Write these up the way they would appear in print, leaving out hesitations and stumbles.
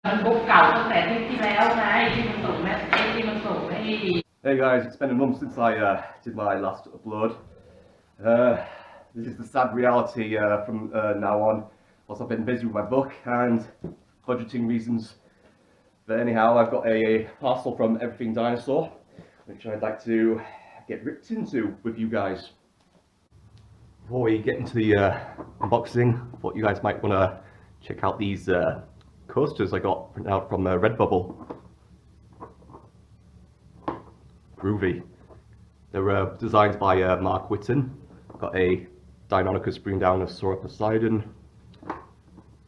Hey guys, it's been a month since I did my last upload. This is the sad reality from now on. Plus I've been busy with my book and budgeting reasons. But anyhow, I've got a parcel from Everything Dinosaur, which I'd like to get ripped into with you guys. Before we get into the unboxing, I thought you guys might want to check out these coasters I got printed out from Redbubble. Groovy. They're designed by Mark Whitten. Got a Deinonychus bringing down a Sauroposeidon,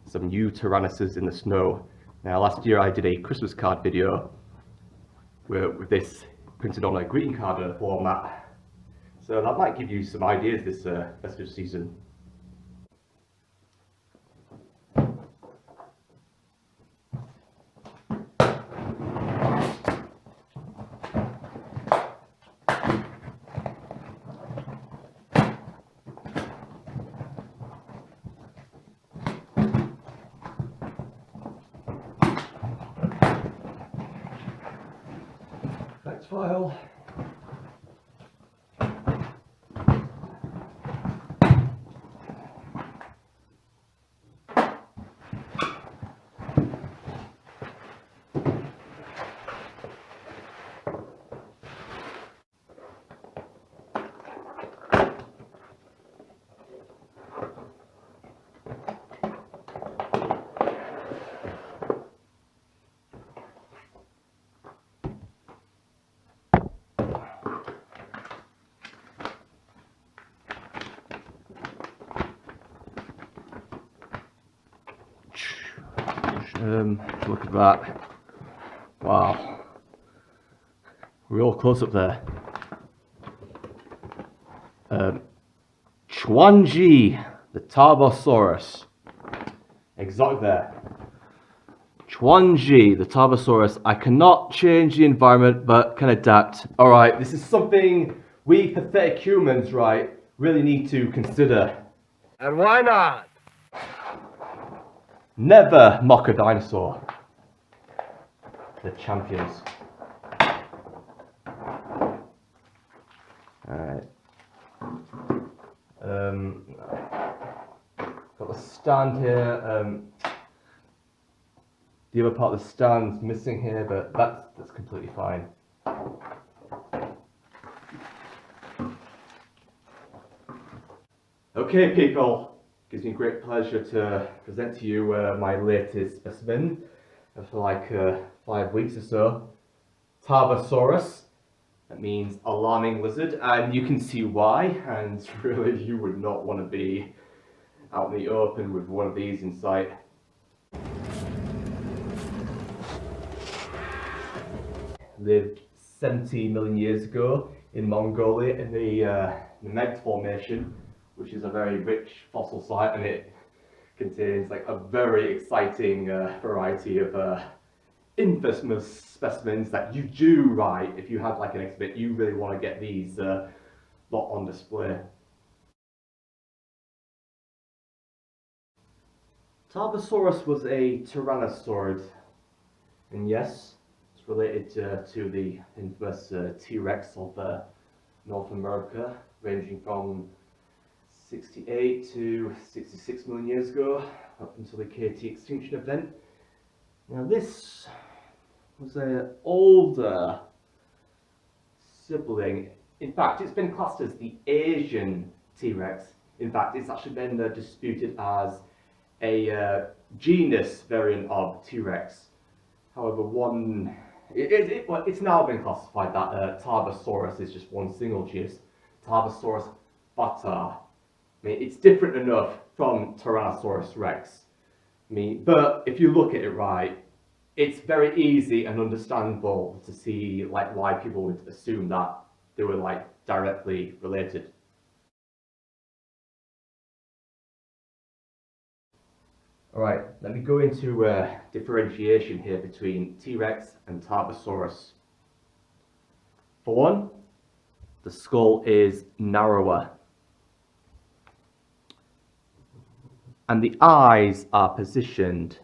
some new tyrannosaurid in the snow. Now last year I did a Christmas card video with this printed on a greeting card format. So that might give you some ideas this festive season. Next file. Look at that. Wow. Real close up there. Chuanzi, the Tarbosaurus. Exotic there. Chuanzi, the Tarbosaurus. I cannot change the environment, but can adapt. Alright, this is something we pathetic humans, right, really need to consider. And why not? Never mock a dinosaur. The champions. Alright. Got the stand here. The other part of the stand's missing here, but that's completely fine. Okay, people. Gives me great pleasure to present to you my latest specimen for like 5 weeks or so. Tarbosaurus. That means alarming lizard, and you can see why. And really, you would not want to be out in the open with one of these in sight. Lived 70 million years ago in Mongolia in the Meg Formation, which is a very rich fossil site, and it contains like a very exciting variety of infamous specimens that you do, right, if you have like an exhibit, you really want to get these lot on display. Tarbosaurus was a tyrannosaurid, and yes, it's related to the infamous T-Rex of North America, ranging from 68 to 66 million years ago, up until the KT extinction event. Now this was an older sibling. In fact, it's been classed as the Asian T-Rex. In fact, it's actually been disputed as a genus variant of T-Rex. However, it's now been classified that Tarbosaurus is just one single genus, Tarbosaurus bata. I mean, it's different enough from Tyrannosaurus rex. I mean, but if you look at it right, it's very easy and understandable to see like why people would assume that they were like directly related. Alright, let me go into differentiation here between T-Rex and Tarbosaurus. For one, the skull is narrower. And the eyes are positioned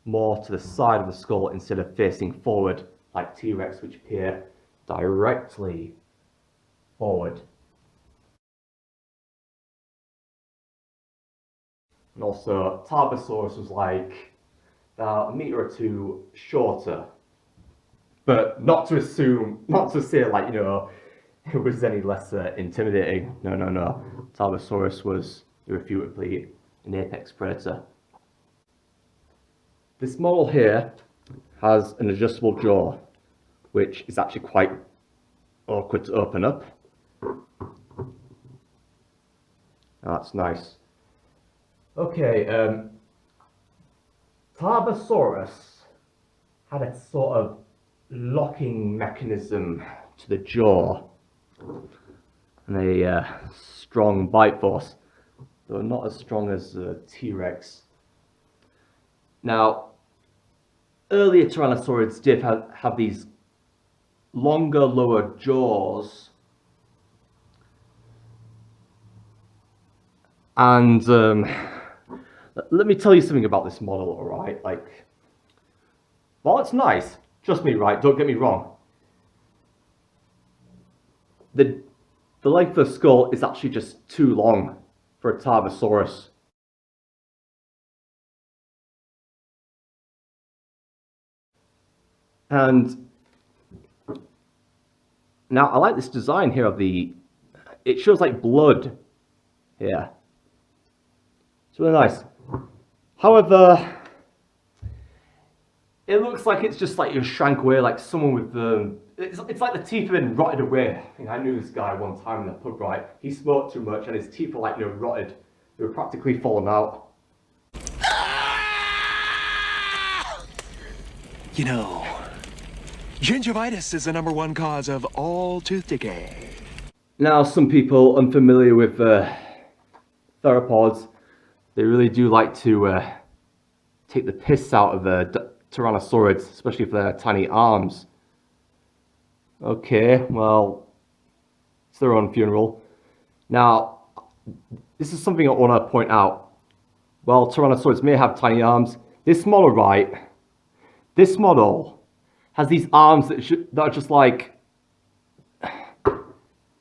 more to the side of the skull instead of facing forward like T-Rex, which appear directly forward. And also, Tarbosaurus was like about a meter or two shorter. But not to say like, it was any less intimidating. No. Tarbosaurus was irrefutably an apex predator. This model here has an adjustable jaw, which is actually quite awkward to open up. That's nice. Okay, Tarbosaurus had a sort of locking mechanism to the jaw and a strong bite force, though not as strong as T-Rex. Now, earlier tyrannosaurids did have these longer lower jaws, and let me tell you something about this model, alright? Like, well, it's nice, trust me, right? Don't get me wrong. The length of the skull is actually just too long for a Tarbosaurus. And now I like this design here of it shows like blood here. It's really nice. However, it looks like it's just like you shrank away, like someone with it's like the teeth have been rotted away. I knew this guy one time in the pub, right? He smoked too much and his teeth were like, rotted. They were practically falling out. Gingivitis is the #1 cause of all tooth decay. Now, some people unfamiliar with theropods, they really do like to take the piss out of tyrannosaurids, especially for their tiny arms. Okay, well, it's their own funeral. Now, this is something I want to point out. Well, tyrannosaurids may have tiny arms. This model, right? This model has these arms that are just like...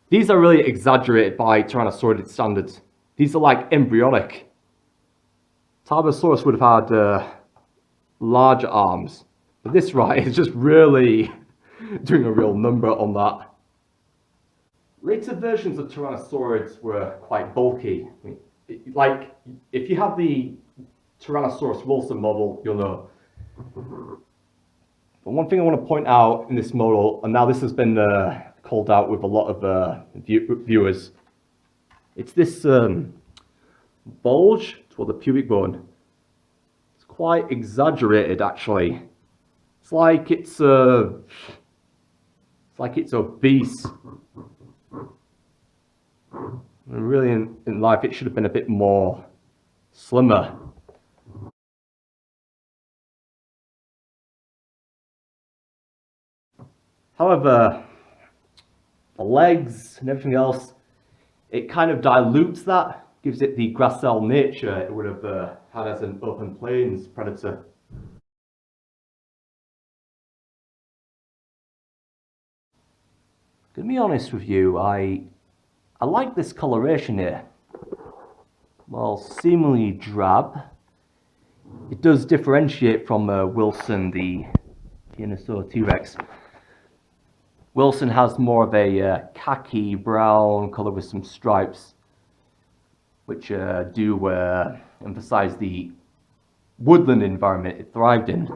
These are really exaggerated by tyrannosaurid standards. These are like embryonic. Tarbosaurus would have had larger arms. But this, right, is just really doing a real number on that. Later versions of tyrannosaurids were quite bulky. Like, if you have the Tyrannosaurus Wilson model, you'll know. But one thing I want to point out in this model, and now this has been called out with a lot of viewers, it's this bulge toward the pubic bone. It's quite exaggerated, actually. It's like it's obese. And really, in life, it should have been a bit more slimmer. However, the legs and everything else, it kind of dilutes that, gives it the gracile nature it would have had as an open plains predator. To be honest with you, I like this coloration here. While seemingly drab, it does differentiate from Wilson, the PNSO T-Rex. Wilson has more of a khaki brown colour with some stripes, which do emphasize the woodland environment it thrived in.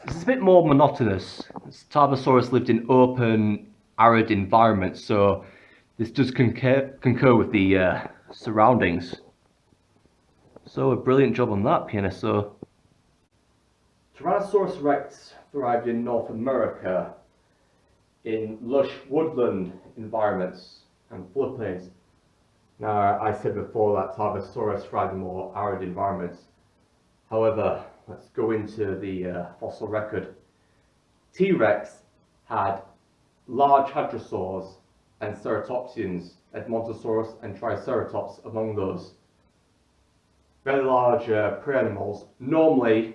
It's a bit more monotonous. Tarbosaurus lived in open, arid environments, so this does concur with the surroundings. So a brilliant job on that, PNSO. Tyrannosaurus rex thrived in North America in lush woodland environments and floodplains. Now, I said before that Tarbosaurus thrived in more arid environments. However, let's go into the fossil record. T-Rex had large hadrosaurs and ceratopsians, Edmontosaurus and Triceratops among those. very large prey animals, normally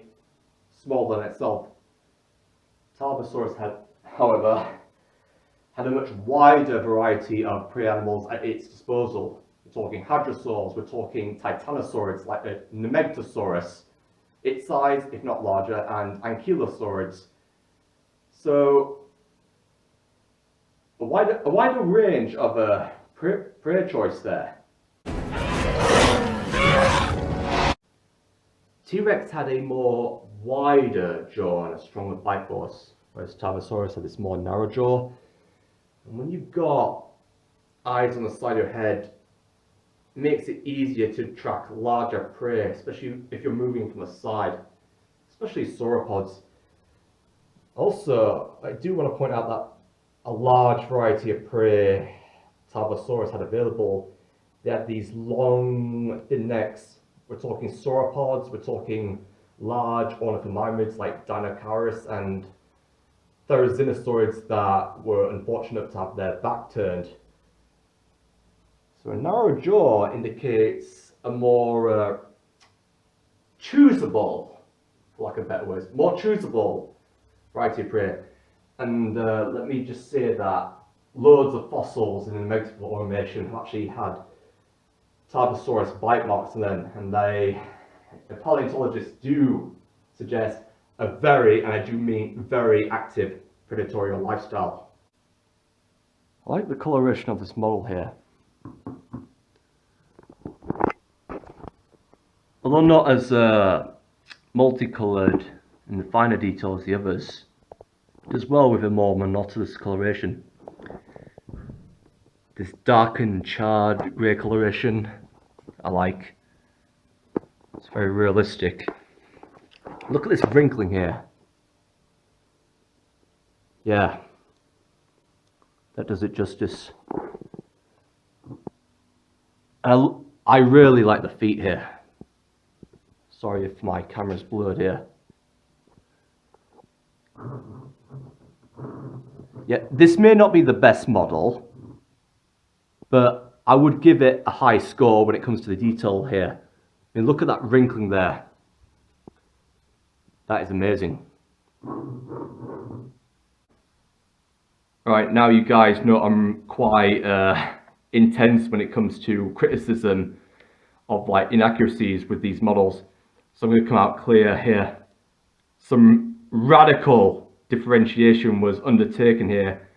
smaller than itself. Tarbosaurus had, however, had a much wider variety of prey animals at its disposal. We're talking hadrosaurs, we're talking tyrannosaurids like the Nemegtosaurus, its size, if not larger, and ankylosaurids. So, a wider range of prey choice there. T-Rex had a more wider jaw and a stronger bite force, whereas Tarbosaurus had this more narrow jaw. And when you've got eyes on the side of your head, it makes it easier to track larger prey, especially if you're moving from the side, especially sauropods. Also, I do want to point out that a large variety of prey Tarbosaurus had available. They had these long, thin necks. We're talking sauropods, we're talking large ornithomimids like Inaccuracies and tyrannosaurids that were unfortunate to have their back turned. So a narrow jaw indicates a more choosable, for lack of better words, more choosable variety of prey. And let me just say that loads of fossils in the Mexican formation have actually had Tarbosaurus bite marks on them, and the paleontologists do suggest a very, and I do mean very, active predatory lifestyle. I like the coloration of this model here. Although not as multicoloured in the finer detail as the others, it does well with a more monotonous coloration. This darkened, charred grey coloration, I like. It's very realistic. Look at this wrinkling here. Yeah, that does it justice. I really like the feet here. Sorry if my camera's blurred here. Yeah, this may not be the best model, but I would give it a high score when it comes to the detail here. I mean, look at that wrinkling there. That is amazing. Right, now you guys know I'm quite intense when it comes to criticism of like inaccuracies with these models. So I'm going to come out clear here. Some radical differentiation was undertaken here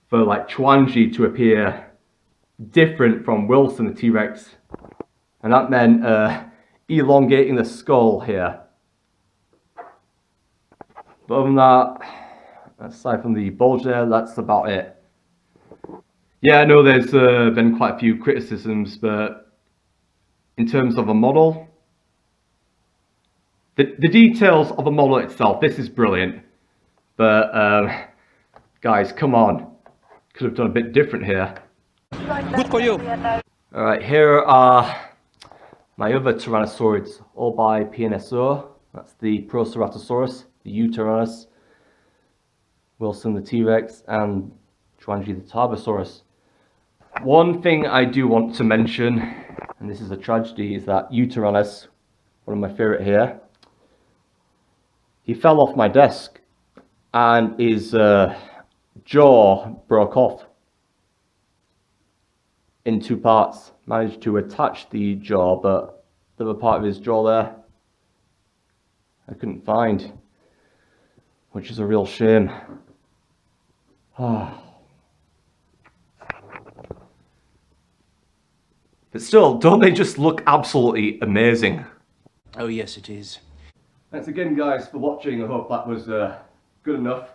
for like Chuanzi to appear different from Wilson the T-Rex, and that meant elongating the skull here. But other than that, aside from the bulge there, that's about it. Yeah, I know there's been quite a few criticisms, but in terms of a model, the details of a model itself, this is brilliant. But guys, come on, could have done a bit different here. Good for you. Alright, here are my other tyrannosaurids, all by PNSO. That's the Proceratosaurus, the Utyrannus, Wilson the T-Rex, and Chuanzi the Tarbosaurus. One thing I do want to mention, and this is a tragedy, is that Utyrannus, one of my favourite here, he fell off my desk and his jaw broke off in two parts. Managed to attach the jaw, but the other part of his jaw there I couldn't find, which is a real shame. But still, don't they just look absolutely amazing? Oh yes, it is. Thanks again guys for watching. I hope that was good enough.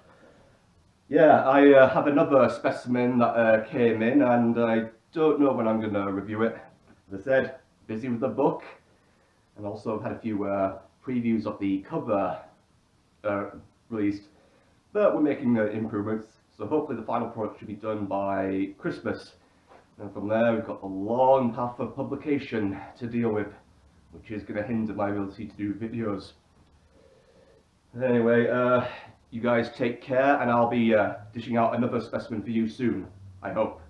Yeah, I have another specimen that came in, and I don't know when I'm going to review it. As I said, busy with the book, and also I've had a few previews of the cover released, but we're making improvements, so hopefully the final product should be done by Christmas. And from there we've got the long path of publication to deal with, which is going to hinder my ability to do videos. Anyway, you guys take care, and I'll be dishing out another specimen for you soon, I hope.